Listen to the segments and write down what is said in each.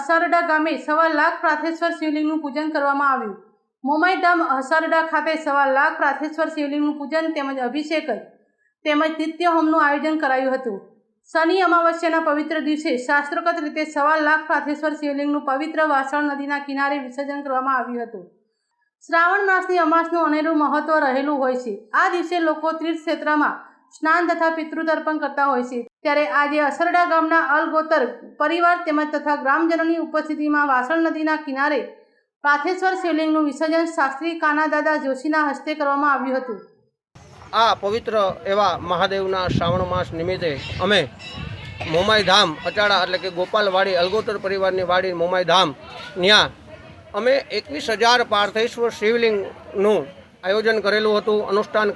હસારડા ગામે 1.25 લાખ પ્રાથેશ્વર શિવલિંગનું પૂજન કરવામાં આવ્યું। મોમાઈ ધામ હસારડા ખાતે 1.25 લાખ પ્રાથેશ્વર શિવલિંગનું પૂજન તેમજ અભિષેક તેમજ નિત્ય હોમનું આયોજન કરાયું હતું। શનિ અમાવસ્યાના પવિત્ર દિવસે શાસ્ત્રોક્ત રીતે 1.25 લાખ પ્રાથેશ્વર શિવલિંગનું પવિત્ર વાસણ નદીના કિનારે વિસર્જન કરવામાં આવ્યું હતું। શ્રાવણ માસની અમાસનું અનેરું મહત્વ રહેલું હોય છે। આ દિવસે લોકો તીર્થક્ષેત્રમાં સ્નાન તથા પિતૃતર્પણ કરતા હોય છે। ત્યારે આજે અસરડા ગામના અલગોતર પરિવાર તેમજ તથા ગ્રામજનોની ઉપસ્થિતિમાં વાસણ નદીના કિનારે પ્રાથેશ્વર શિવલિંગનું વિસર્જન શાસ્ત્રી કાનાદાદા જોશીના હસ્તે કરવામાં આવ્યું હતું। આ પવિત્ર એવા મહાદેવના શ્રાવણ માસ નિમિત્તે અમે મોમાઈ ધામ અચાડા એટલે કે ગોપાલવાડી અલગોતર પરિવારની વાડી મોમાઈ ધામ ત્યાં અમે 21,000 પાર્થેશ્વર શિવલિંગનું આયોજન કરેલું હતું, અનુષ્ઠાન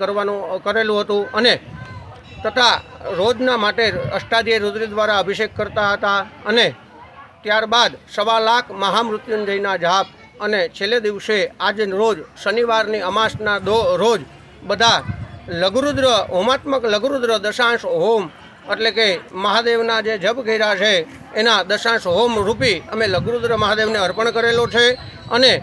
કરેલું હતું અને તથા રોજના માટે અષ્ટાધ્યાયી રુદ્ર દ્વારા અભિષેક કરતા હતા અને ત્યારબાદ 1.25 લાખ મહામૃત્યુંજયના જાપ અને છેલ્લે દિવસે આજે રોજ શનિવારની અમાસના રોજ બધા લઘુરુદ્ર હોમાત્મક લઘુરુદ્ર દશાંશ હોમ એટલે કે મહાદેવના જે જપ કર્યા છે એના દશાંશ હોમ રૂપી અમે લઘુરુદ્ર મહાદેવને અર્પણ કરેલો છે અને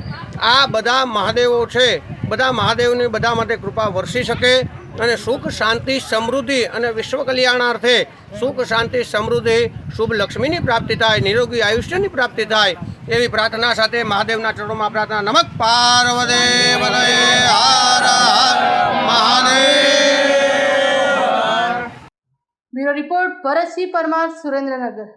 આ બધા મહાદેવો છે બધા મહાદેવની બધા માટે કૃપા વરસી શકે અને સુખ શાંતિ સમૃદ્ધિ અને વિશ્વ કલ્યાણાર્થે સુખ શાંતિ સમૃદ્ધિ શુભ લક્ષ્મીની પ્રાપ્તિ થાય, નિરોગી આયુષ્યની પ્રાપ્તિ થાય એવી પ્રાર્થના સાથે મહાદેવના ચરણોમાં પ્રાર્થના। નમઃ પાર્વતી પતયે હર હર મહાદેવ। Bureau report Bharatsinh Parmar, Surendranagar.